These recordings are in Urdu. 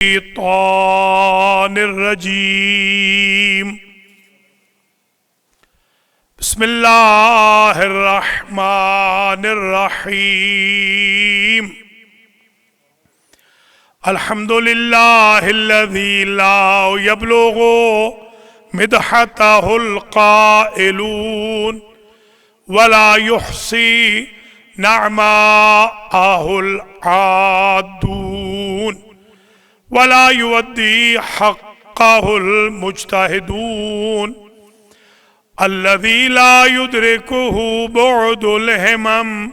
الشيطان الرجيم بسم الله الرحمن الرحيم الحمد لله الذي لا يبلغ مدحته القائلون ولا يحصي نعماءه العادون ولا يودي حقه المجتهدون الذي لا يدركه بعد الهمم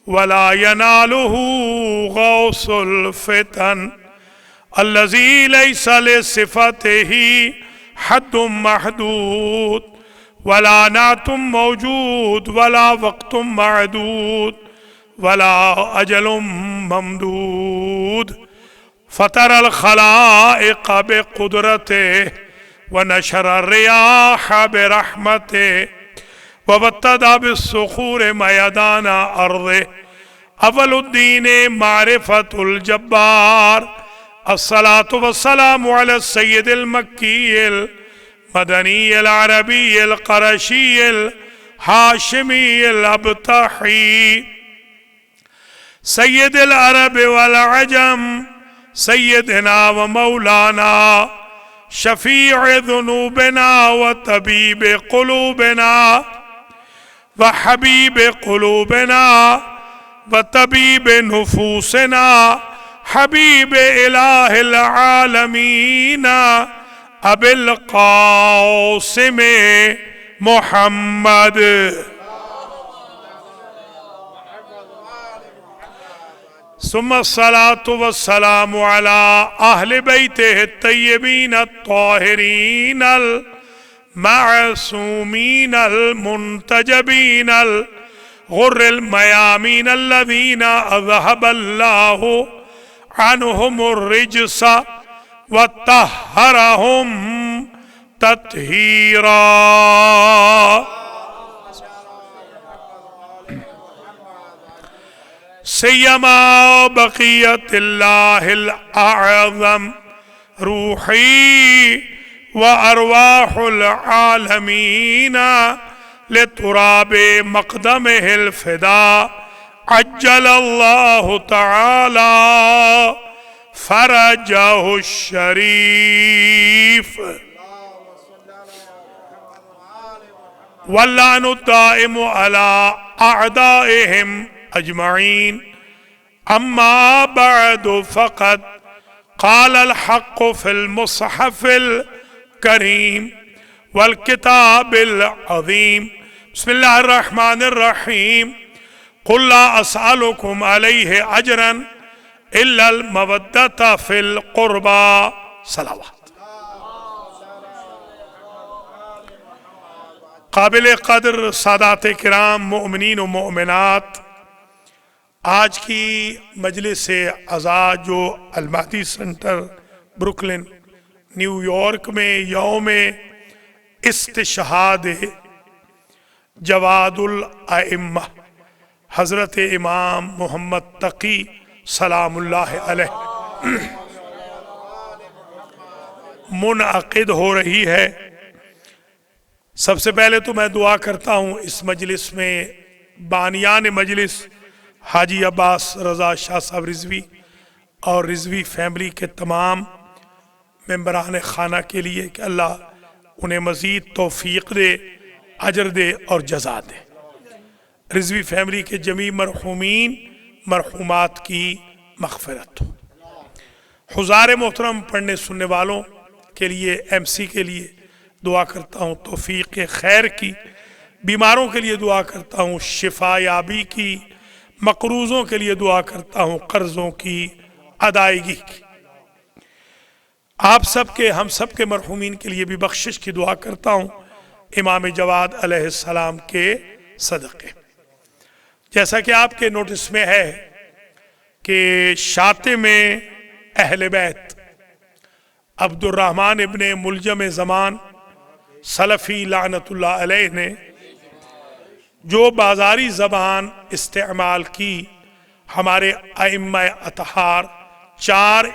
ولا يناله غوص الفتن الذي ليس لصفته حد محدود ولا نعت موجود ولا وقت معدود ولا أجل ممدود فطر الخلائق بقدرته ونشر الرياح برحمته وابتدى بالصخور ميدان أرضه أول الدين معرفة الجبار الصلاة والسلام على السيد المكي المدني العربي القرشي الهاشمي الأبطحي سيد العرب والعجم سيدنا ومولانا شفيع ذنوبنا وطبيب قلوبنا وحبيب قلوبنا وطبيب نفوسنا حبيب إله العالمين أبي القاسم محمد ثم الصلاة والسلام على أهل بيته الطيبين الطاهرين المعصومين المنتجبين الغر الميامين الذين أذهب الله عنهم الرجس وطهرهم تطهيرا سيما بقية الله الأعظم روحي وأرواح العالمين لتراب مقدمه الفداء عجل الله تعالى فرجه الشريف واللعن الدائم على أعدائهم أجمعين أما بعد فقد قال الحق في المصحف الكريم والكتاب العظيم بسم الله الرحمن الرحيم قل لا أسألكم عليه أجرا إلا المودة في القربى صلوات قابل قدر سادات کرام مؤمنین و مؤمنات، آج کی مجلس عزا جو المہدی سنٹر بروکلن نیو یارک میں یوم استشہاد جواد الائمہ حضرت امام محمد تقی سلام اللہ علیہ منعقد ہو رہی ہے۔ سب سے پہلے تو میں دعا کرتا ہوں اس مجلس میں بانیان مجلس حاجی عباس رضا شاہ صاحب رضوی اور رضوی فیملی کے تمام ممبران خانہ کے لیے کہ اللہ انہیں مزید توفیق دے، اجر دے اور جزا دے۔ رضوی فیملی کے جمیع مرحومین مرحومات کی مغفرت ہو۔ حضار محترم پڑھنے سننے والوں کے لیے ایم سی کے لیے دعا کرتا ہوں توفیق خیر کی، بیماروں کے لیے دعا کرتا ہوں شفا یابی کی، مقروضوں کے لیے دعا کرتا ہوں قرضوں کی ادائیگی کی۔ آپ سب کے ہم سب کے مرحومین کے لیے بھی بخشش کی دعا کرتا ہوں امام جواد علیہ السلام کے صدقے۔ جیسا کہ آپ کے نوٹس میں ہے کہ شاطے میں اہل بیت عبد الرحمن ابن ملجم زمان سلفی لعنت اللہ علیہ نے جو بازاری زبان استعمال کی ہمارے ائمہ اطہار 4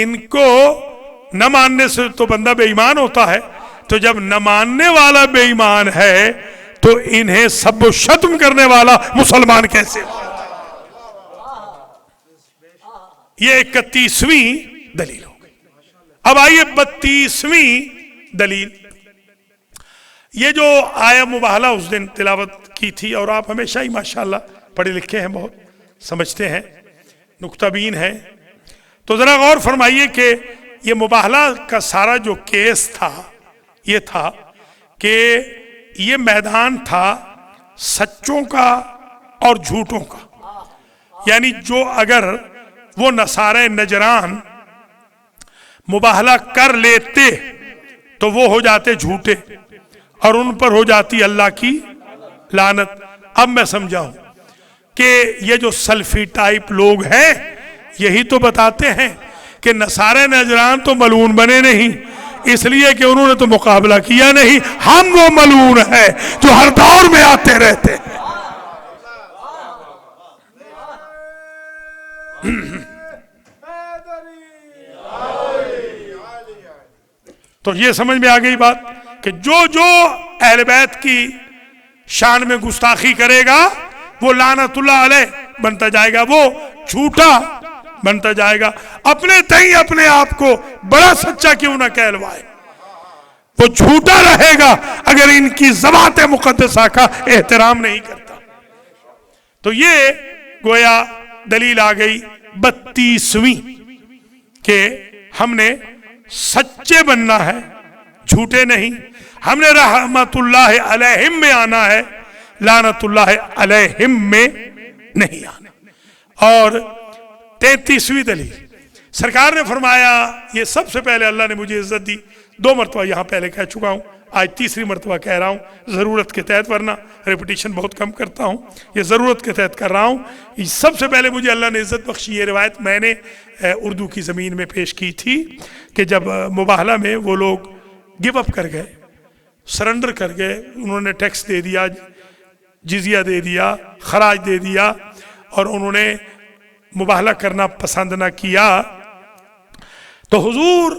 ان کو نہ ماننے سے تو بندہ بے ایمان ہوتا ہے، تو جب نہ ماننے والا بے ایمان ہے تو انہیں سب و شتم کرنے والا مسلمان کیسے ہو؟ یہ 31ویں دلیل ہو گئی۔ اب آئیے 32ویں دلیل۔ یہ جو آیہ مباہلہ اس دن تلاوت کی تھی، اور آپ ہمیشہ ہی ماشاءاللہ پڑھے لکھے ہیں، بہت سمجھتے ہیں، نکتہ بین ہیں، تو ذرا غور فرمائیے کہ یہ مباہلہ کا سارا جو کیس تھا یہ تھا کہ یہ میدان تھا سچوں کا اور جھوٹوں کا، یعنی جو اگر وہ نصارہ نجران مباہلہ کر لیتے تو وہ ہو جاتے جھوٹے اور ان پر ہو جاتی اللہ کی لعنت۔ اب میں سمجھاؤں کہ یہ جو سلفی ٹائپ لوگ ہیں یہی تو بتاتے ہیں کہ نصارہ نجران تو ملعون بنے نہیں، اس لیے کہ انہوں نے تو مقابلہ کیا نہیں، ہم وہ ملعون ہیں جو ہر دور میں آتے رہتے ہیں۔ تو یہ سمجھ میں آ گئی بات کہ جو اہل بیت کی شان میں گستاخی کرے گا وہ لعنت اللہ علیہ بنتا جائے گا، وہ جھوٹا بنتا جائے گا، اپنے تئیں اپنے آپ کو بڑا سچا کیوں نہ کہلوائے، وہ جھوٹا رہے گا اگر ان کی ذوات مقدسہ کا احترام نہیں کرتا۔ تو یہ گویا دلیل آ گئی 32ویں کہ ہم نے سچے بننا ہے، جھوٹے نہیں، ہم نے رحمت اللہ علیہم میں آنا ہے، لعنت اللہ علیہم میں نہیں آنا۔ اور 33ویں دلیل، سرکار نے فرمایا، یہ سب سے پہلے اللہ نے مجھے عزت دی، 2 مرتبہ یہاں پہلے کہہ چکا ہوں، آج تیسری مرتبہ کہہ رہا ہوں ضرورت کے تحت، ورنہ ریپیٹیشن بہت کم کرتا ہوں، یہ ضرورت کے تحت کر رہا ہوں۔ سب سے پہلے مجھے اللہ نے عزت بخشی، یہ روایت میں نے اردو کی زمین میں پیش کی تھی کہ جب مباہلہ میں وہ لوگ گیو اپ کر گئے، سرنڈر کر گئے، انہوں نے ٹیکس دے دیا، جزیہ دے دیا، خراج دے دیا، اور انہوں نے مباہلہ کرنا پسند نہ کیا، تو حضور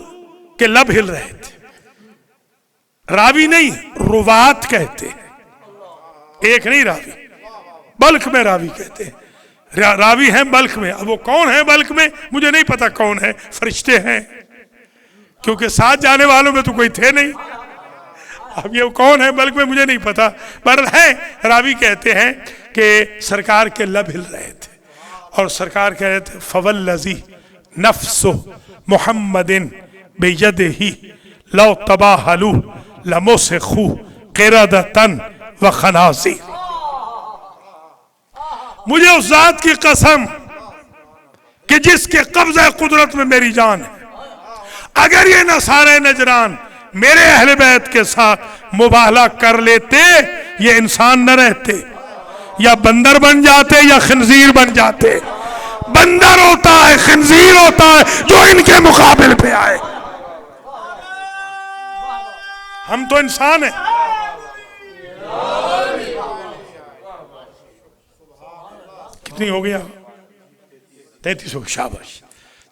کے لب ہل رہے تھے۔ راوی نہیں، روات کہتے ہیں، ایک نہیں راوی، بلک میں راوی کہتے ہیں، راوی ہیں بلک میں۔ اب وہ کون ہے بلک میں مجھے نہیں پتا کون ہے، فرشتے ہیں، کیونکہ ساتھ جانے والوں میں تو کوئی تھے نہیں، اب یہ کون ہے بلک میں مجھے نہیں پتا، پر ہے راوی کہتے ہیں کہ سرکار کے لب ہل رہے تھے، اور سرکار کہہ رہے تھے فوالذی نفس محمد بیدہ لو تباہلوا لمسخوا قردۃ وخنازیر۔ مجھے اس ذات کی قسم کہ جس کے قبضہ قدرت میں میری جان ہے، اگر یہ نصارہ نجران میرے اہل بیت کے ساتھ مباہلہ کر لیتے، یہ انسان نہ رہتے، یا بندر بن جاتے یا خنزیر بن جاتے۔ بندر ہوتا ہے، خنزیر ہوتا ہے جو ان کے مقابل پہ آئے، ہم تو انسان ہیں۔ کتنی ہو گیا؟ 33 ہو گئی، شاباش۔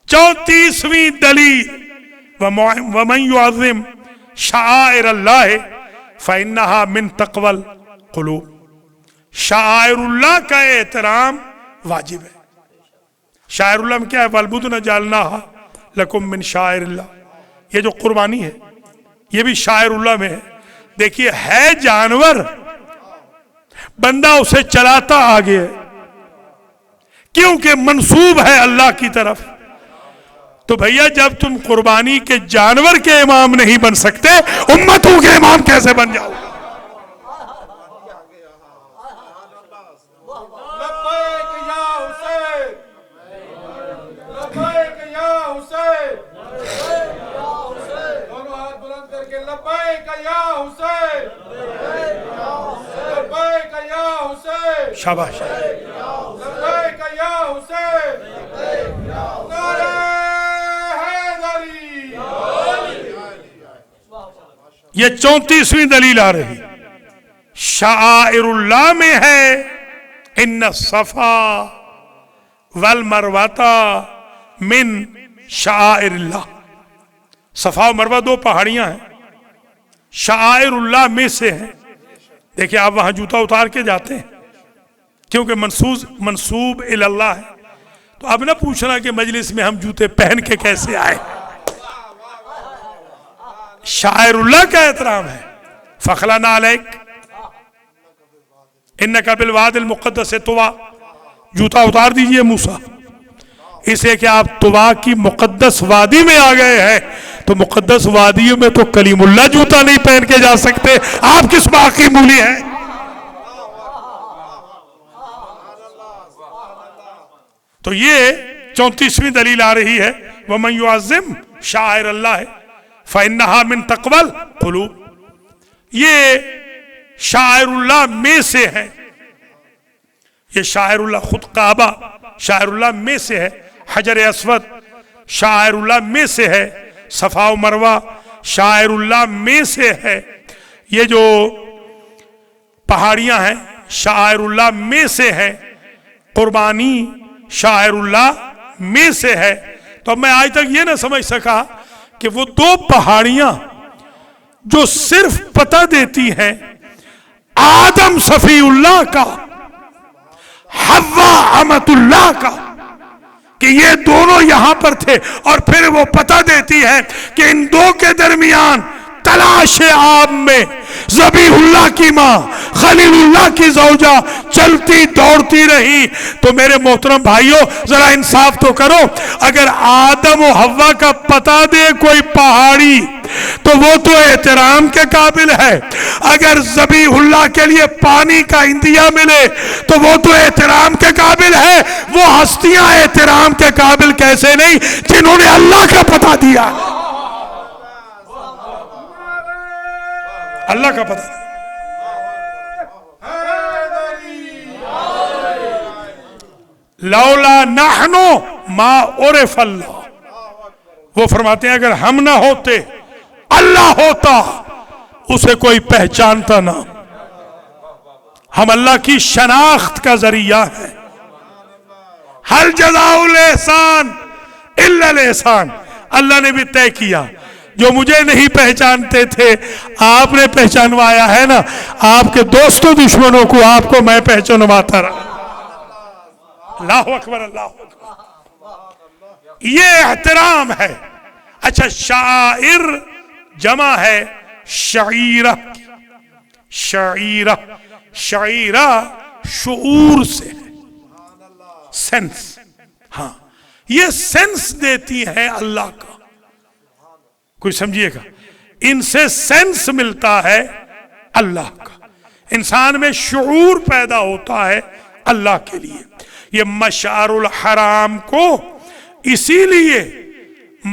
34ویں دلیل، وَمَنْ يُعَظِّمْ شَعَائِرَ اللَّهِ فَإِنَّهَا مِن تَقْوَى الْقُلُوبِ۔ شعائر اللہ کا احترام واجب ہے۔ شاعر اللہ میں کیا ہے؟ وَالْبُدْنَ جَعَلْنَاهَا لَكُم مِّن شَعَائِرِ اللَّهِ، یہ جو قربانی ہے یہ بھی شاعر اللہ میں ہے۔ دیکھیے ہے جانور، بندہ اسے چلاتا آگے ہے کیونکہ منسوب ہے اللہ کی طرف۔ تو بھیا جب تم قربانی کے جانور کے امام نہیں بن سکتے، امتوں کے امام کیسے بن جاؤ؟ شاباش۔ یہ 34ویں دلیل آ رہی، شعائر اللہ میں ہے ان الصفا والمروہ من شعائر اللہ. صفا و مروہ دو پہاڑیاں ہیں، شعائر اللہ میں سے ہیں. دیکھیں آپ وہاں جوتا اتار کے جاتے ہیں کیونکہ منسوب اللہ ہے. تو اب نہ پوچھنا کہ مجلس میں ہم جوتے پہن کے کیسے آئے. شاعر اللہ کا احترام ہے. فخلعنا علیک انک بالواد المقدس طویٰ، جوتا اتار دیجئے موسیٰ. اسے کہ آپ طویٰ کی مقدس وادی میں آ گئے ہیں، تو مقدس وادیوں میں تو کلیم اللہ جوتا نہیں پہن کے جا سکتے. آپ کس باغ کی مولی ہیں؟ تو یہ 34ویں دلیل آ رہی ہے وَمَن يُعَظِّمْ شَعَائِرَ اللَّهِ فَإِنَّهَا مِن تَقْوَى الْقُلُوبِ. یہ شاعر اللہ میں سے ہے. یہ شاعر اللہ، خود کعبہ شاعر اللہ میں سے ہے، حجر اسود شاعر اللہ میں سے ہے، صفا و مروہ شاعر اللہ میں سے ہے، یہ جو پہاڑیاں ہیں شاعر اللہ میں سے ہے، قربانی شاعر اللہ میں سے ہے. تو میں آج تک یہ نہ سمجھ سکا کہ وہ دو پہاڑیاں جو صرف پتہ دیتی ہیں آدم صفی اللہ کا، حوا امت اللہ کا، کہ یہ دونوں یہاں پر تھے، اور پھر وہ پتہ دیتی ہے کہ ان دو کے درمیان تلاش آب میں ذبیح اللہ کی ماں خلیل اللہ کی زوجہ چلتی دوڑتی رہی. تو میرے محترم بھائیوں ذرا انصاف تو کرو، اگر آدم و حوا کا پتہ دے کوئی پہاڑی تو وہ تو احترام کے قابل ہے، اگر ذبیح اللہ کے لیے پانی کا اندیا ملے تو وہ تو احترام کے قابل ہے. وہ ہستیاں احترام کے قابل کیسے نہیں جنہوں نے اللہ کا پتہ دیا، اللہ کا پتہ. لولا نحن ما عرف اللہ، وہ فرماتے ہیں اگر ہم نہ ہوتے اللہ ہوتا، اسے کوئی پہچانتا نہ. ہم اللہ کی شناخت کا ذریعہ ہے. ہل جزاء الاحسان الا الاحسان، اللہ نے بھی طے کیا. جو مجھے نہیں پہچانتے تھے آپ نے پہچانوایا ہے نا، آپ کے دوستوں دشمنوں کو آپ کو میں پہچانواتا رہا. اللہ اکبر، اللہ اکبر. یہ احترام ہے. اچھا، شاعر جمع ہے شعیرہ. شعیرہ شعیرہ شعور سے ہے، سینس. ہاں، یہ سینس دیتی ہے اللہ کا. کوئی سمجھئے گا، ان سے سینس ملتا ہے اللہ کا. انسان میں شعور پیدا ہوتا ہے اللہ کے لیے. یہ مشعر الحرام کو اسی لیے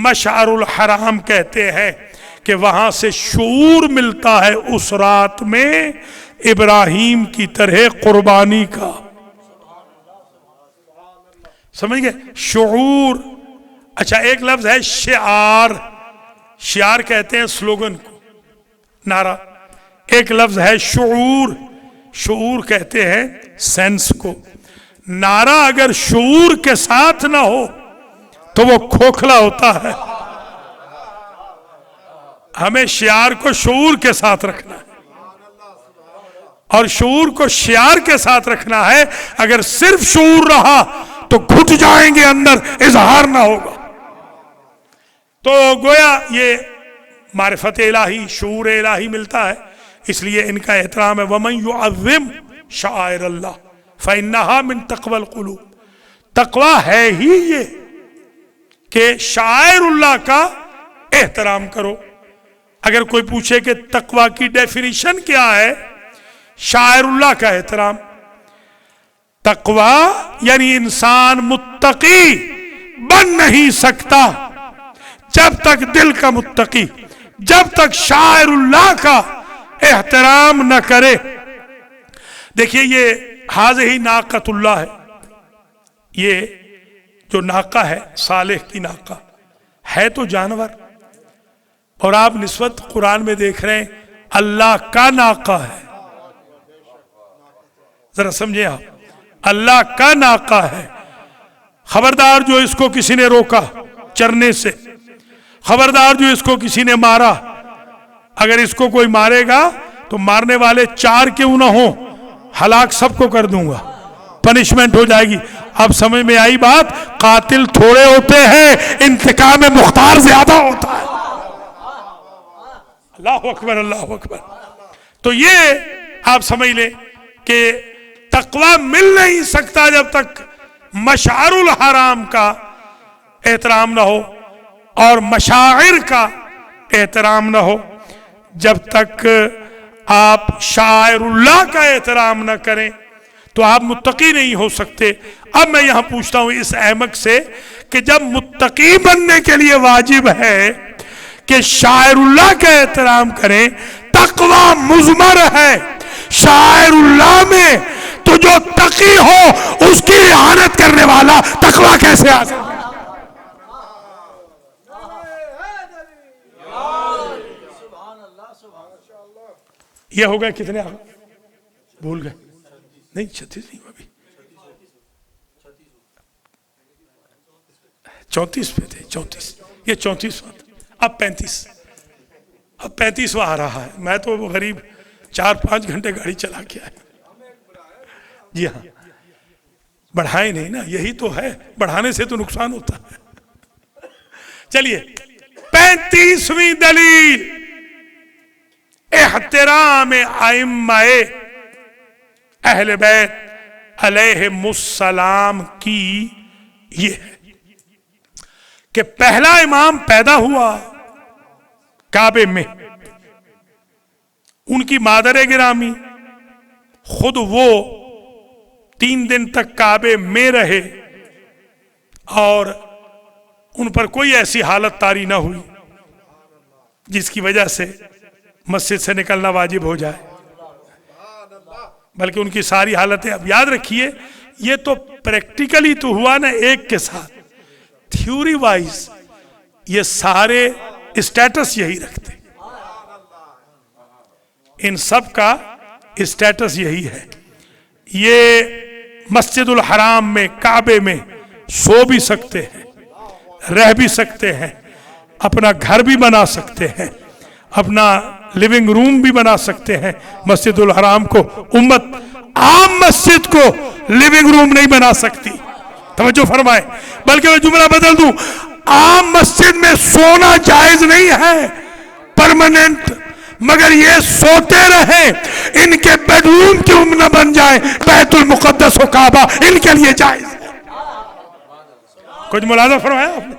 مشعر الحرام کہتے ہیں کہ وہاں سے شعور ملتا ہے اس رات میں ابراہیم کی طرح قربانی کا. سمجھ گئے؟ شعور. اچھا، ایک لفظ ہے شعار. شعار کہتے ہیں سلوگن کو، نعرہ. ایک لفظ ہے شعور. شعور کہتے ہیں سینس کو. نعرہ اگر شعور کے ساتھ نہ ہو تو وہ کھوکھلا ہوتا ہے. ہمیں شعار کو شعور کے ساتھ رکھنا ہے، اور شعور کو شعار کے ساتھ رکھنا ہے. اگر صرف شعور رہا تو گھٹ جائیں گے اندر، اظہار نہ ہوگا. تو گویا یہ معرفت الہی، شعور الہی ملتا ہے، اس لیے ان کا احترام ہے. وَمَن يُعَظِّمْ شَعَائِرَ اللَّهِ فَإِنَّهَا مِن تَقْوَى الْقُلُوبِ. تقوی ہے ہی یہ کہ شاعر اللہ کا احترام کرو. اگر کوئی پوچھے کہ تقوی کی ڈیفینیشن کیا ہے، شاعر اللہ کا احترام. تقوی یعنی انسان متقی بن نہیں سکتا جب تک دل کا متقی، جب تک شاعر اللہ کا احترام نہ کرے. دیکھیے یہ حاضہ ناقۃ اللہ ہے. یہ جو ناقہ ہے، صالح کی ناقہ ہے تو جانور، اور آپ نسبت قرآن میں دیکھ رہے ہیں اللہ کا ناقہ ہے. ذرا سمجھیں آپ، اللہ کا ناقہ ہے. خبردار جو اس کو کسی نے روکا چرنے سے. خبردار جو اس کو کسی نے مارا، اگر اس کو کوئی مارے گا تو مارنے والے 4 کیوں نہ ہوں، ہلاک سب کو کر دوں گا، پنشمنٹ ہو جائے گی. اب سمجھ میں آئی بات؟ قاتل تھوڑے ہوتے ہیں، انتقام مختار زیادہ ہوتا ہے. اللہ اکبر، اللہ اکبر. تو یہ آپ سمجھ لیں کہ تقوی مل نہیں سکتا جب تک مشعر الحرام کا احترام نہ ہو اور مشاعر کا احترام نہ ہو. جب تک آپ شاعر اللہ کا احترام نہ کریں تو آپ متقی نہیں ہو سکتے. اب میں یہاں پوچھتا ہوں اس احمق سے کہ جب متقی بننے کے لیے واجب ہے کہ شاعر اللہ کا احترام کریں، تقوی مضمر ہے شاعر اللہ میں، تو جو تقی ہو اس کی اعانت کرنے والا تقوی کیسے حاصل کرے؟ یہ ہو گئے کتنے آگے؟ بھول گئے؟ نہیں 36 نہیں ابھی 34 پہ تھے. 34 یہ 34 اب 35واں آ رہا ہے. میں تو غریب 4-5 گھنٹے گاڑی چلا کے آیا. جی ہاں، بڑھائے نہیں نا، یہی تو ہے، بڑھانے سے تو نقصان ہوتا ہے. چلیے 35ویں دلیل احترام ائمہ اہل بیت علیہم السلام کی یہ ہے کہ پہلا امام پیدا ہوا کعبے میں، ان کی مادر گرامی خود وہ 3 دن تک کعبے میں رہے اور ان پر کوئی ایسی حالت طاری نہ ہوئی جس کی وجہ سے مسجد سے نکلنا واجب ہو جائے، بلکہ ان کی ساری حالتیں. اب یاد رکھیے یہ تو پریکٹیکلی تو ہوا نا ایک کے ساتھ، تھیوری وائز یہ سارے اسٹیٹس یہی رکھتے، ان سب کا اسٹیٹس یہی ہے. یہ مسجد الحرام میں کعبے میں سو بھی سکتے ہیں، رہ بھی سکتے ہیں، اپنا گھر بھی بنا سکتے ہیں، اپنا لیونگ روم بھی بنا سکتے ہیں. مسجد الحرام کو امت عام مسجد کو لیونگ روم نہیں بنا سکتی، توجہ فرمائیں. بلکہ میں جملہ بدل دوں، عام مسجد میں سونا جائز نہیں ہے پرماننٹ، مگر یہ سوتے رہیں، ان کے بیڈ روم کیوں نہ بن جائیں بیت المقدس و کعبہ ان کے لیے جائز ہے. کچھ ملاحظہ فرمایا آپ نے؟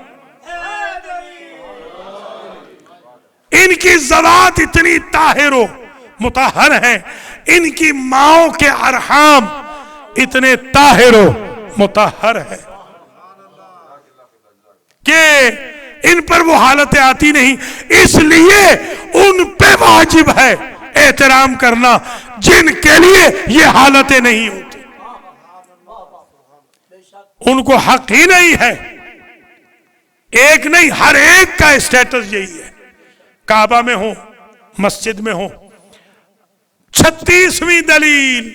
ان کی ذوات اتنی طاہر و مطہر ہیں، ان کی ماؤں کے ارحام اتنے طاہر و مطہر ہیں کہ ان پر وہ حالتیں آتی نہیں. اس لیے ان پہ واجب ہے احترام کرنا جن کے لیے یہ حالتیں نہیں ہوتی. ان کو حق ہی نہیں ہے، ایک نہیں ہر ایک کا اسٹیٹس یہی ہے، کعبہ میں ہو مسجد میں ہو. 36ویں دلیل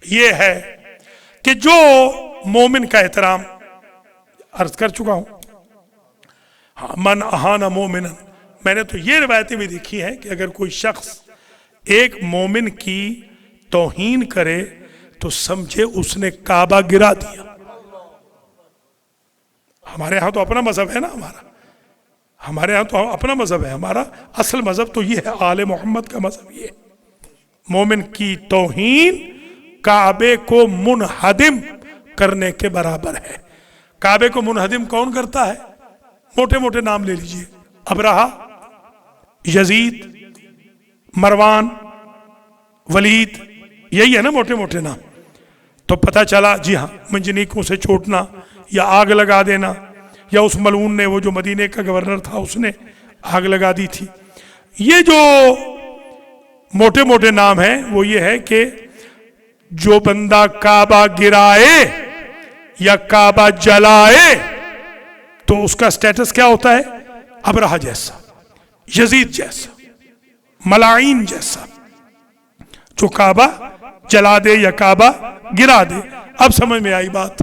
یہ ہے کہ جو مومن کا احترام عرض کر چکا ہوں، من اہان مومنا، میں نے تو یہ روایتیں بھی دیکھی ہیں کہ اگر کوئی شخص ایک مومن کی توہین کرے تو سمجھے اس نے کعبہ گرا دیا. ہمارے ہاں تو اپنا مذہب ہے نا، ہمارے ہاں تو اپنا مذہب ہے، ہمارا اصل مذہب تو یہ ہے، آل محمد کا مذہب یہ ہے. مومن کی توہین کعبے کو منہدم کرنے کے برابر ہے. کعبے کو منہدم کون کرتا ہے؟ موٹے موٹے نام لے لیجئے، ابرہہ، یزید، مروان، ولید، یہی ہے نا موٹے موٹے نام. تو پتہ چلا جی ہاں منجنیکوں سے چھوٹنا یا آگ لگا دینا، یا اس ملعون نے، وہ جو مدینے کا گورنر تھا، اس نے آگ لگا دی تھی. یہ جو موٹے موٹے نام ہیں وہ یہ ہے کہ جو بندہ کعبہ گرائے یا کعبہ جلائے تو اس کا سٹیٹس کیا ہوتا ہے؟ ابرہہ جیسا، یزید جیسا، ملاعین جیسا، جو کعبہ جلا دے یا کعبہ گرا دے. اب سمجھ میں آئی بات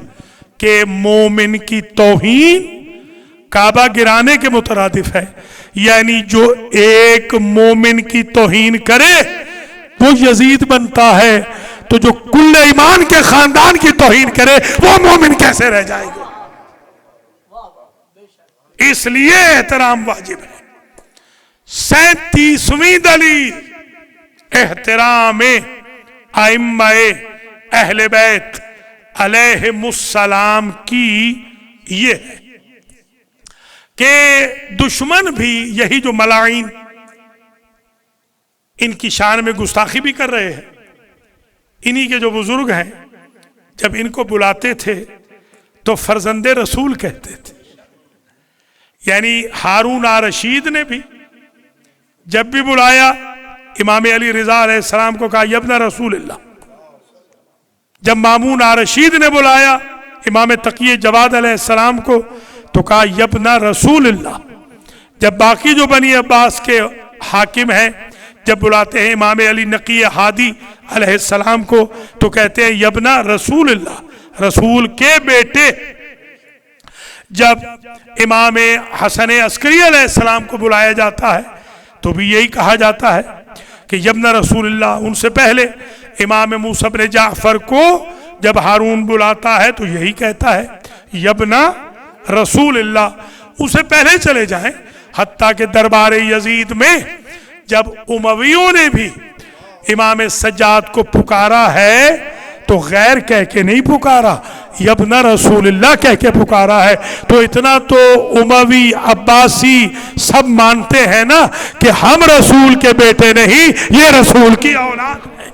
کہ مومن کی توہین کعبہ گرانے کے مترادف ہے، یعنی جو ایک مومن کی توہین کرے وہ یزید بنتا ہے، تو جو کل ایمان کے خاندان کی توہین کرے وہ مومن کیسے رہ جائے گا؟ اس لیے احترام واجب ہے۔ 37ویں دلیل احترام ائمہ اہل بیت علیہم السلام کی یہ ہے کہ دشمن بھی، یہی جو ملاعین ان کی شان میں گستاخی بھی کر رہے ہیں، انہی کے جو بزرگ ہیں جب ان کو بلاتے تھے تو فرزند رسول کہتے تھے، یعنی ہارون رشید نے بھی جب بھی بلایا امام علی رضا علیہ السلام کو کہا یبن رسول اللہ، جب مامون رشید نے بلایا امام تقی جواد علیہ السلام کو تو کہا یبن رسول اللہ، جب باقی جو بنی عباس کے حاکم ہیں جب بلاتے ہیں امام علی نقی ہادی علیہ السلام کو تو کہتے ہیں یبن رسول اللہ، رسول کے بیٹے۔ جب امام حسن عسکری علیہ السلام کو بلایا جاتا ہے تو بھی یہی کہا جاتا ہے کہ یبن رسول اللہ۔ ان سے پہلے امام موسیٰ بن جعفر کو جب ہارون بلاتا ہے تو یہی کہتا ہے یبن رسول اللہ۔ اسے پہلے چلے جائیں، حتیٰ کہ دربار یزید میں جب امویوں نے بھی امام سجاد کو پکارا ہے تو غیر کہہ کے نہیں پکارا، یبن رسول اللہ کہہ کے پکارا ہے۔ تو اتنا تو اموی عباسی سب مانتے ہیں نا کہ ہم رسول کے بیٹے نہیں، یہ رسول کی اولاد ہے،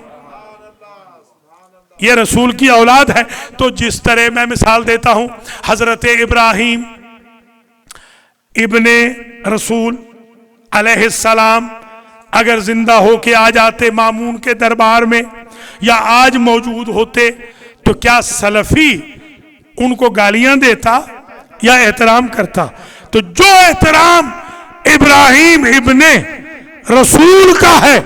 یہ رسول کی اولاد ہے۔ تو جس طرح میں مثال دیتا ہوں، حضرت ابراہیم ابن رسول علیہ السلام اگر زندہ ہو کے آ جاتے مامون کے دربار میں یا آج موجود ہوتے تو کیا سلفی ان کو گالیاں دیتا یا احترام کرتا؟ تو جو احترام ابراہیم ابن رسول کا ہے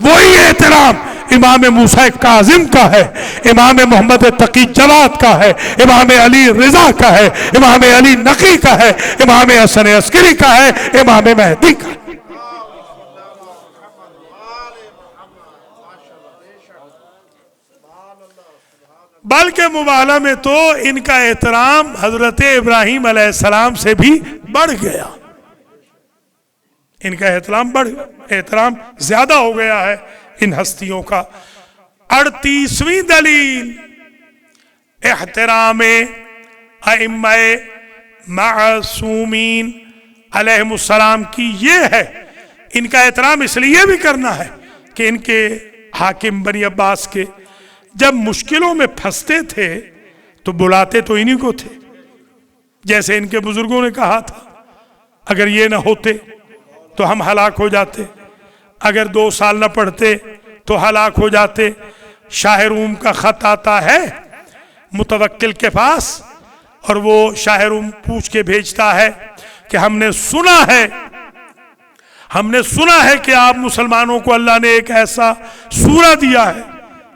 وہی احترام امام موسیٰ کاظم کا ہے، امام محمد تقی جواد کا ہے، امام علی رضا کا ہے، امام علی نقی کا ہے، امام حسن عسکری کا ہے، امام مہدی کا ہے۔ بلکہ مبالغہ میں تو ان کا احترام حضرت ابراہیم علیہ السلام سے بھی بڑھ گیا، ان کا احترام زیادہ ہو گیا ہے ان ہستیوں کا۔ 38ویں دلیل احترام ائمہ معصومین علیہم السلام کی یہ ہے، ان کا احترام اس لیے بھی کرنا ہے کہ ان کے حاکم بنی عباس کے جب مشکلوں میں پھنستے تھے تو بلاتے تو انہی کو تھے، جیسے ان کے بزرگوں نے کہا تھا اگر یہ نہ ہوتے تو ہم ہلاک ہو جاتے، اگر 2 سال نہ پڑھتے تو ہلاک ہو جاتے۔ شاہ روم کا خط آتا ہے متوکل کے پاس اور وہ شاہ روم پوچھ کے بھیجتا ہے کہ ہم نے سنا ہے کہ آپ مسلمانوں کو اللہ نے ایک ایسا سورہ دیا ہے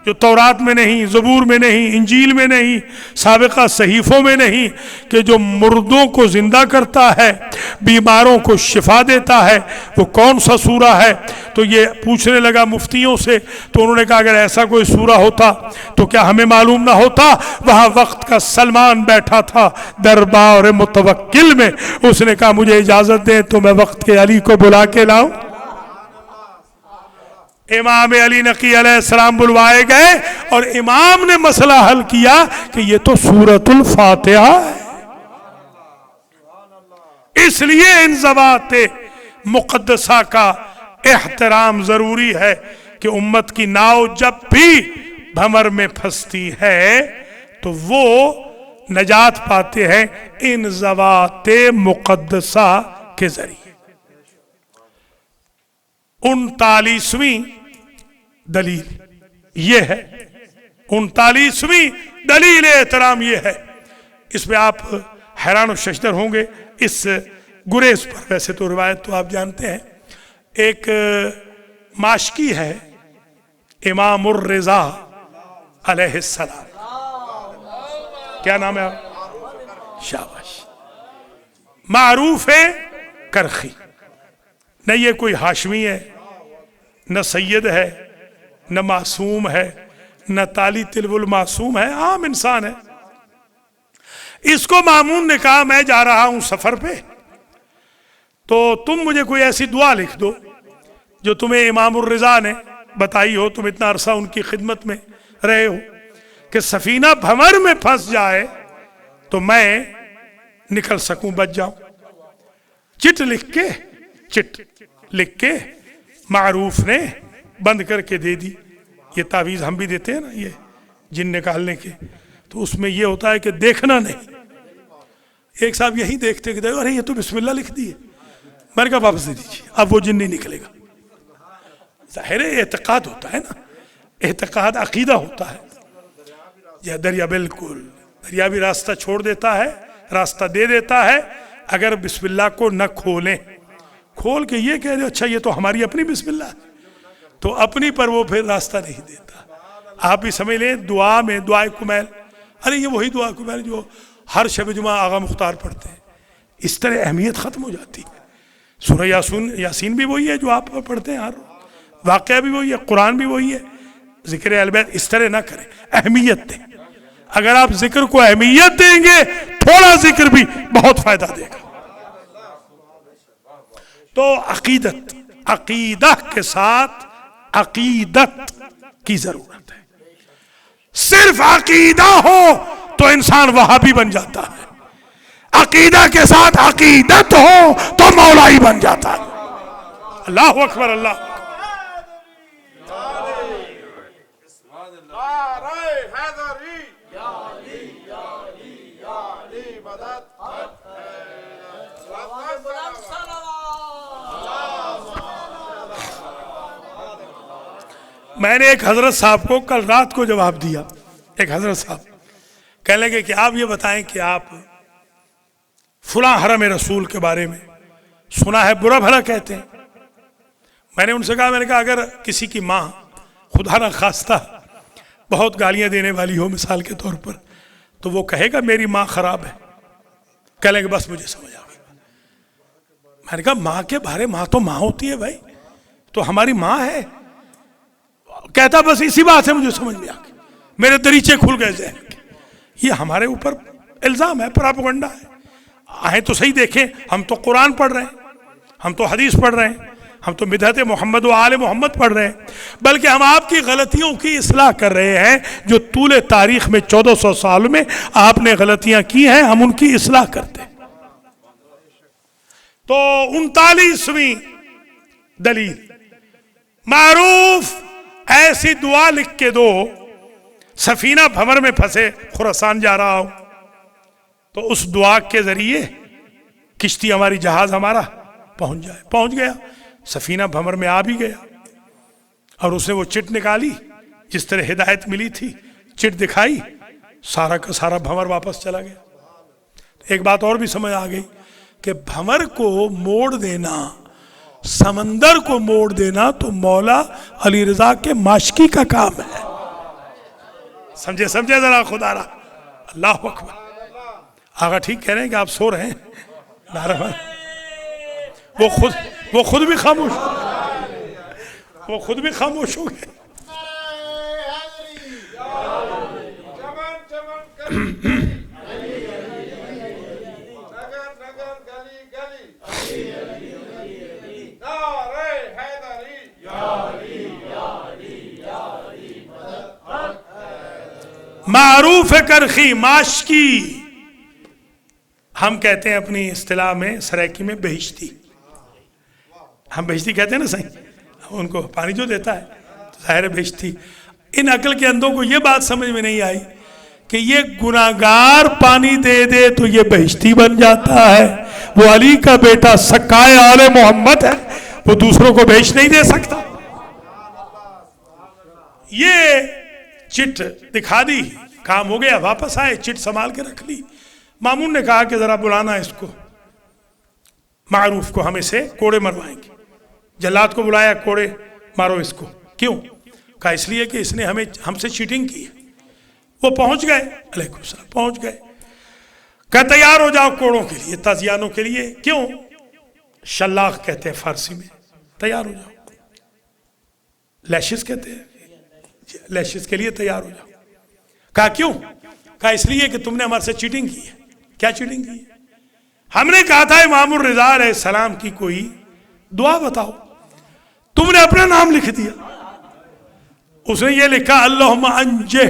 جو تورات میں نہیں، زبور میں نہیں، انجیل میں نہیں، سابقہ صحیفوں میں نہیں، کہ جو مردوں کو زندہ کرتا ہے، بیماروں کو شفا دیتا ہے، وہ کون سا سورہ ہے؟ تو یہ پوچھنے لگا مفتیوں سے، تو انہوں نے کہا اگر ایسا کوئی سورہ ہوتا تو کیا ہمیں معلوم نہ ہوتا؟ وہاں وقت کا سلمان بیٹھا تھا دربار متوکل میں، اس نے کہا مجھے اجازت دیں تو میں وقت کے علی کو بلا کے لاؤں۔ امام علی نقی علیہ السلام بلوائے گئے اور امام نے مسئلہ حل کیا کہ یہ تو سورۃ الفاتحہ ہے۔ اس لیے ان ذوات مقدسہ کا احترام ضروری ہے کہ امت کی ناؤ جب بھی بھمر میں پھنستی ہے تو وہ نجات پاتے ہیں ان ذوات مقدسہ کے ذریعے۔ 39ویں دلیل یہ ہے، 39ویں دلیل احترام یہ ہے، اس میں آپ حیران و ششدر ہوں گے اس گریز پر۔ ویسے تو روایت تو آپ جانتے ہیں، ایک ماشکی ہے امام الرضا علیہ السلام، کیا نام ہے آپ؟ شاباش، معروف کرخی، نہ یہ کوئی ہاشمی ہے، نہ سید ہے، نہ معصوم ہے، نہ تالی تلو المعصوم ہے، عام انسان ہے۔ اس کو مامون نے کہا میں جا رہا ہوں سفر پہ، تو تم مجھے کوئی ایسی دعا لکھ دو جو تمہیں امام الرضا نے بتائی ہو، تم اتنا عرصہ ان کی خدمت میں رہے ہو، کہ سفینہ بھنور میں پھنس جائے تو میں نکل سکوں، بچ جاؤں۔ چٹ لکھ کے معروف نے بند کر کے دے دی۔ یہ تعویذ ہم بھی دیتے ہیں نا، یہ جن نکالنے کے، تو اس میں یہ ہوتا ہے کہ دیکھنا نہیں۔ ایک صاحب یہی دیکھتے کہ ارے یہ تو بسم اللہ لکھ دی ہے، میں نے کہا واپس دے دیجیے، اب وہ جن نہیں نکلے گا۔ ظاہر ہے اعتقاد ہوتا ہے نا، اعتقاد عقیدہ ہوتا ہے۔ یہ دریا بالکل، دریا بھی راستہ چھوڑ دیتا ہے، راستہ دے دیتا ہے اگر بسم اللہ کو نہ کھولیں۔ کھول کے یہ کہہ دے اچھا یہ تو ہماری اپنی بسم اللہ ہے، تو اپنی پر وہ پھر راستہ نہیں دیتا۔ آپ بھی سمجھ لیں دعا میں دعائے کمیل، ارے یہ وہی دعا کمیل جو ہر شب جمعہ آغا مختار پڑھتے ہیں، اس طرح اہمیت ختم ہو جاتی ہے۔ سورہ یاسین بھی وہی ہے جو آپ پڑھتے ہیں ہر روز، واقعہ بھی وہی ہے، قرآن بھی وہی ہے۔ ذکر اہل بیت اس طرح نہ کریں، اہمیت دیں۔ اگر آپ ذکر کو اہمیت دیں گے تھوڑا ذکر بھی بہت فائدہ دے گا۔ تو عقیدہ کے ساتھ عقیدت کی ضرورت ہے۔ صرف عقیدہ ہو تو انسان وہابی بن جاتا ہے، عقیدہ کے ساتھ عقیدت ہو تو مولائی بن جاتا ہے۔ اللہ اکبر، اللہ میں نے ایک حضرت صاحب کو کل رات کو جواب دیا۔ ایک حضرت صاحب کہنے لگے کہ آپ یہ بتائیں کہ آپ فلاں حرم رسول کے بارے میں سنا ہے برا بھلا کہتے ہیں۔ میں نے ان سے کہا اگر کسی کی ماں خدا نہ خواستہ بہت گالیاں دینے والی ہو مثال کے طور پر، تو وہ کہے گا میری ماں خراب ہے؟ کہنے لگے بس مجھے سمجھ آ گئی۔ میں نے کہا ماں کے بارے، ماں تو ماں ہوتی ہے بھائی، تو ہماری ماں ہے۔ کہتا بس اسی بات سے مجھے سمجھ میں آ گئی، میرے دریچے کھل گئے ذہن کے۔ یہ ہمارے اوپر الزام ہے، پراپیگنڈا ہے۔ آئیں تو صحیح دیکھیں، ہم تو قرآن پڑھ رہے ہیں، ہم تو حدیث پڑھ رہے ہیں، ہم تو مدحت محمد و آل محمد پڑھ رہے ہیں، بلکہ ہم آپ کی غلطیوں کی اصلاح کر رہے ہیں جو طول تاریخ میں 1400 سال میں آپ نے غلطیاں کی ہیں، ہم ان کی اصلاح کرتے ہیں۔ تو 39ویں دلیل، معروف ایسی دعا لکھ کے دو، سفینہ بھنور میں پھنسے خراسان جا رہا ہوں، تو اس دعا کے ذریعے کشتی ہماری، جہاز ہمارا پہنچ گیا، سفینہ بھنور میں آ بھی گیا، اور اسے وہ چٹ نکالی جس طرح ہدایت ملی تھی، چٹ دکھائی، سارا کا سارا بھنور واپس چلا گیا۔ ایک بات اور بھی سمجھ آ گئی کہ بھنور کو موڑ دینا، سمندر کو موڑ دینا تو مولا علی رضا کے ماشکی کا کام ہے۔ سمجھے ذرا خدا را، اللہ اکبر۔ آقا ٹھیک کہہ رہے ہیں کہ آپ سو رہے ہیں، وہ خود بھی خاموش ہو گئے۔ معروف کرخی، ماشکی، ہم کہتے ہیں اپنی اصطلاح میں سرائکی میں بہشتی، ہم بہشتی کہتے ہیں نا، صحیح ان کو پانی جو دیتا ہے تو ظاہر بہشتی۔ ان عقل کے اندھوں کو یہ بات سمجھ میں نہیں آئی کہ یہ گناہگار پانی دے دے تو یہ بہشتی بن جاتا ہے۔ وہ علی کا بیٹا سکائے آل محمد ہے، وہ دوسروں کو بہشت نہیں دے سکتا۔ یہ چٹ دکھا دی، کام ہو گیا، واپس آئے، چٹ سنبھال کے رکھ لی۔ مامون نے کہا کہ ذرا بلانا اس کو، معروف کو، ہم اسے کوڑے مروائیں گے۔ جلاد کو بلایا، کوڑے مارو اس کو۔ کیوں؟ کہا اس لیے کہ اس نے ہم سے چیٹنگ کی ہے۔ وہ پہنچ گئے، علیکم السلام، پہنچ گئے۔ کہ تیار ہو جاؤ کوڑوں کے لیے، تازیانوں کے لیے. کیوں؟ شلاق کہتے ہیں فارسی میں، تیار ہو جاؤ. لیشز کہتے ہیں، لیشز کے لیے تیار ہو جاؤ. کہا کیوں؟ کہا اس لیے کہ تم نے ہمارے سے چیٹنگ کی ہے. کیا چیٹنگ کی ہے؟ ہم نے کہا تھا امام الرضا علیہ السلام کی کوئی دعا بتاؤ، تم نے اپنا نام لکھ دیا. اس نے یہ لکھا اللہم انجہ،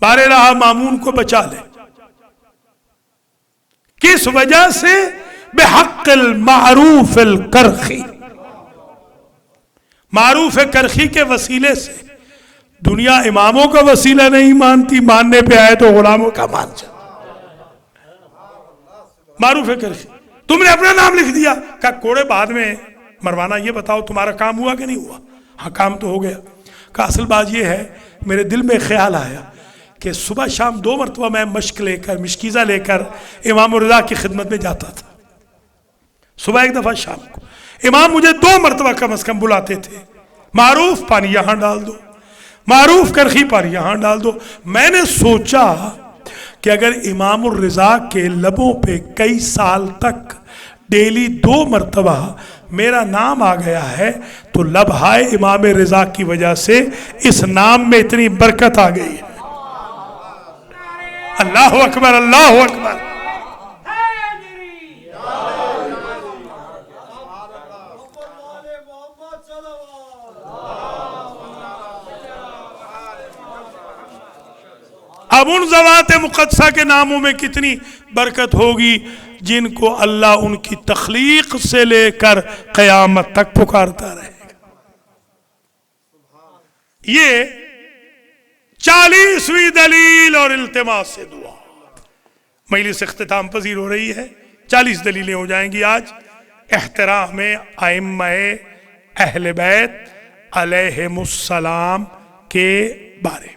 بارے رہا مامون کو بچا لے. کس وجہ سے؟ بحق المعروف الکرخی، معروف کرخی کے وسیلے سے. دنیا اماموں کا وسیلہ نہیں مانتی، ماننے پہ آئے تو غلاموں کا مان جا. معروف کرخی، تم نے اپنا نام لکھ دیا. کہا کوڑے بعد میں مروانا، یہ بتاؤ تمہارا کام ہوا کہ نہیں ہوا؟ ہاں کام تو ہو گیا. کہا اصل بات یہ ہے، میرے دل میں خیال آیا کہ صبح شام 2 مرتبہ میں مشق لے کر، مشکیزہ لے کر امام الرضا کی خدمت میں جاتا تھا. صبح ایک دفعہ، شام کو. امام مجھے 2 مرتبہ کم از کم بلاتے تھے. معروف پانی یہاں ڈال دو، معروف کرخی پانی یہاں ڈال دو. میں نے سوچا کہ اگر امام الرضا کے لبوں پہ کئی سال تک ڈیلی 2 مرتبہ میرا نام آ گیا ہے تو لبہائے امام رضا کی وجہ سے اس نام میں اتنی برکت آ گئی ہے. اللہ اکبر، اللہ اکبر. اب ان ذوات مقدسہ کے ناموں میں کتنی برکت ہوگی جن کو اللہ ان کی تخلیق سے لے کر قیامت تک پکارتا رہے گا. یہ 40ویں دلیل اور التماس دعا. مجلس اختتام پذیر ہو رہی ہے، 40 دلیلیں ہو جائیں گی آج احترام ائمہ اہل بیت علیہم السلام کے بارے میں.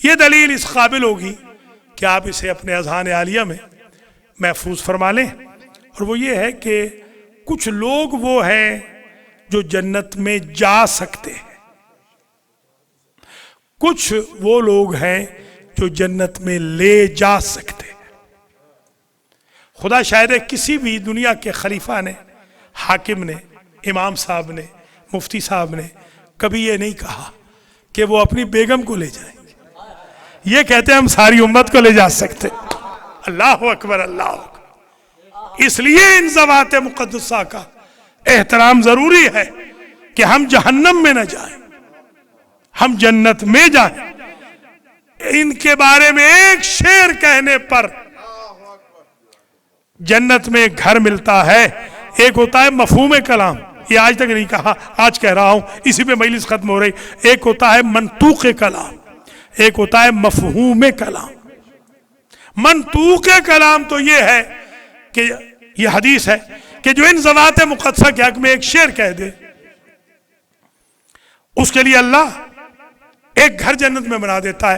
یہ دلیل اس قابل ہوگی کہ آپ اسے اپنے اذہان عالیہ میں محفوظ فرما لیں، اور وہ یہ ہے کہ کچھ لوگ وہ ہیں جو جنت میں جا سکتے ہیں، کچھ وہ لوگ ہیں جو جنت میں لے جا سکتے ہیں. خدا شاہد ہے کسی بھی دنیا کے خلیفہ نے، حاکم نے، امام صاحب نے، مفتی صاحب نے کبھی یہ نہیں کہا کہ وہ اپنی بیگم کو لے جائیں. یہ کہتے ہیں ہم ساری امت کو لے جا سکتے. اللہ اکبر، اللہ اکبر. اس لیے ان ذوات مقدسہ کا احترام ضروری ہے کہ ہم جہنم میں نہ جائیں، ہم جنت میں جائیں. ان کے بارے میں ایک شعر کہنے پر جنت میں گھر ملتا ہے. ایک ہوتا ہے مفہوم کلام، یہ آج تک نہیں کہا، آج کہہ رہا ہوں، اسی پہ مجلس ختم ہو رہی. ایک ہوتا ہے منطوق کلام، ایک ہوتا ہے مفہوم کلام. منطوق کلام تو یہ ہے کہ یہ حدیث ہے کہ جو ان ذوات مقدسہ کے حق میں ایک شعر کہہ دے، اس کے لیے اللہ ایک گھر جنت میں بنا دیتا ہے.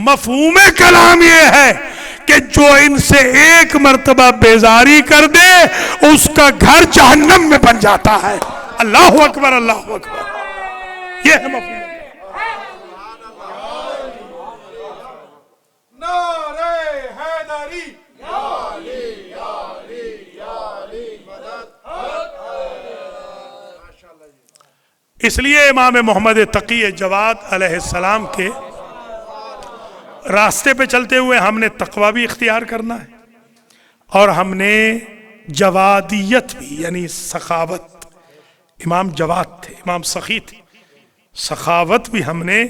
مفہوم کلام یہ ہے کہ جو ان سے ایک مرتبہ بیزاری کر دے اس کا گھر جہنم میں بن جاتا ہے. اللہ اکبر، اللہ اکبر. یہ ہے مفہوم. اس لیے امام محمد تقی جواد علیہ السلام کے راستے پہ چلتے ہوئے ہم نے تقوی بھی اختیار کرنا ہے، اور ہم نے جوادیت بھی، یعنی سخاوت. امام جواد تھے، امام سخی تھے. سخاوت بھی ہم نے،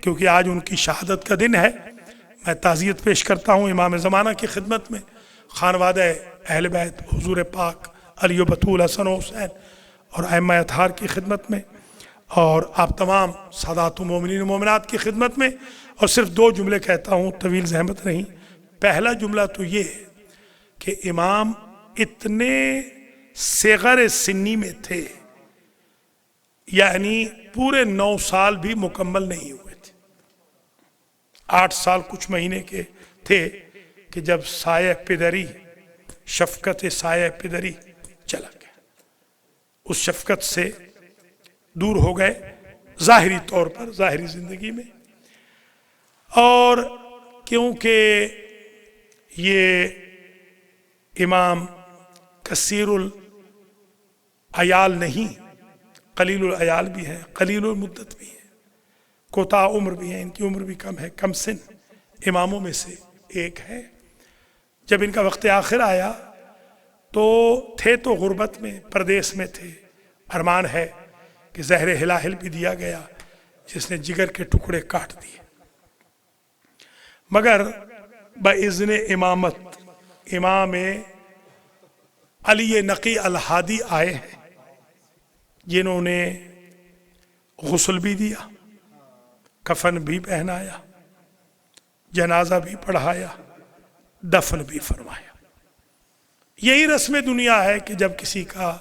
کیونکہ آج ان کی شہادت کا دن ہے. میں تعزیت پیش کرتا ہوں امام زمانہ کی خدمت میں، خانوادہ اہل بیت حضور پاک علی و بطول، حسن و حسین اور ائمہ اطہار کی خدمت میں، اور آپ تمام سادات المومنین و مومنات کی خدمت میں. اور صرف 2 جملے کہتا ہوں، طویل زحمت نہیں. پہلا جملہ تو یہ ہے کہ امام اتنے صغر سنی میں تھے، یعنی پورے 9 سال بھی مکمل نہیں ہوئے تھے. 8 سال کچھ مہینے کے تھے کہ جب سایہ پدری، شفقت سایہ پدری چلا گیا. اس شفقت سے دور ہو گئے ظاہری طور پر، ظاہری زندگی میں. اور کیونکہ یہ امام کثیر العیال نہیں، قلیل العیال بھی ہیں، قلیل المدت بھی ہیں، کوتاہ عمر بھی ہیں، ان کی عمر بھی کم ہے، کم سن اماموں میں سے ایک ہے۔ جب ان کا وقت آخر آیا تو تھے تو غربت میں، پردیس میں تھے، ارمان ہے کہ زہر ہلاہل بھی دیا گیا جس نے جگر کے ٹکڑے کاٹ دیے، مگر باذن امامت امام علی نقی الہادی آئے ہیں، جنہوں نے غسل بھی دیا، کفن بھی پہنایا، جنازہ بھی پڑھایا، دفن بھی فرمایا۔ یہی رسم دنیا ہے کہ جب کسی کا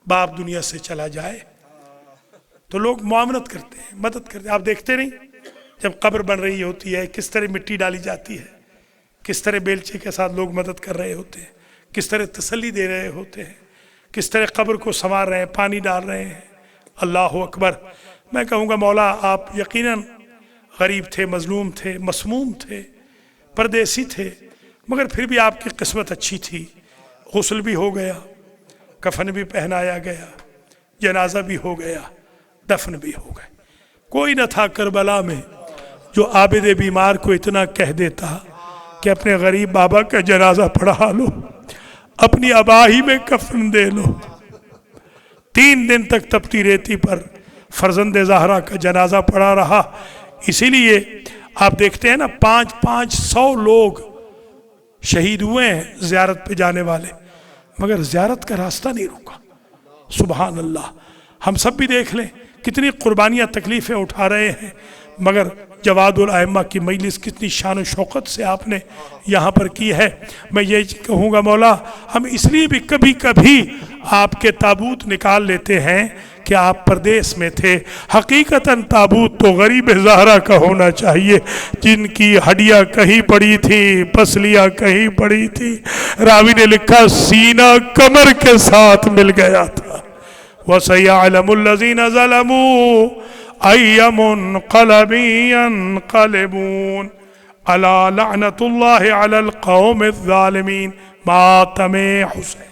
باپ دنیا سے چلا جائے تو لوگ معاونت کرتے ہیں، مدد کرتے ہیں۔ آپ دیکھتے نہیں جب قبر بن رہی ہوتی ہے کس طرح مٹی ڈالی جاتی ہے، کس طرح بیلچے کے ساتھ لوگ مدد کر رہے ہوتے ہیں، کس طرح تسلی دے رہے ہوتے ہیں، کس طرح قبر کو سنوار رہے ہیں، پانی ڈال رہے ہیں۔ اللہ اکبر۔ میں کہوں گا مولا آپ یقیناً غریب تھے، مظلوم تھے، مسموم تھے، پردیسی تھے، مگر پھر بھی آپ کی قسمت اچھی تھی، غسل بھی ہو گیا، کفن بھی پہنایا گیا، جنازہ بھی ہو گیا، دفن بھی ہو گئے۔ کوئی نہ تھا کربلا میں جو عابد بیمار کو اتنا کہہ دیتا کہ اپنے غریب بابا کا جنازہ پڑھا لو، اپنی اباہی میں کفن دے لو۔ 3 دن تک تپتی ریتی پر فرزند زہرا کا جنازہ پڑا رہا۔ اسی لیے آپ دیکھتے ہیں نا 500 لوگ شہید ہوئے ہیں زیارت پہ جانے والے، مگر زیارت کا راستہ نہیں رکا۔ سبحان اللہ۔ ہم سب بھی دیکھ لیں کتنی قربانیاں تکلیفیں اٹھا رہے ہیں، مگر جواد الائمہ کی مجلس کتنی شان و شوقت سے آپ نے یہاں پر کی ہے۔ میں یہ کہوں گا مولا ہم اس لیے بھی کبھی کبھی آپ کے تابوت نکال لیتے ہیں کہ آپ پردیس میں تھے، حقیقتاً تابوت تو غریب زہرا کا ہونا چاہیے جن کی ہڈیاں کہیں پڑی تھی، پسلیاں کہیں پڑی تھی، راوی نے لکھا سینہ کمر کے ساتھ مل گیا تھا۔ وَسَيَعْلَمُ الَّذِينَ ظَلَمُوا أَيَّ مُنْقَلَبٍ يَنْقَلِبُونَ أَلَا لَعْنَةُ اللَّهِ عَلَى الْقَوْمِ الظَّالِمِينَ۔ ماتم حسین۔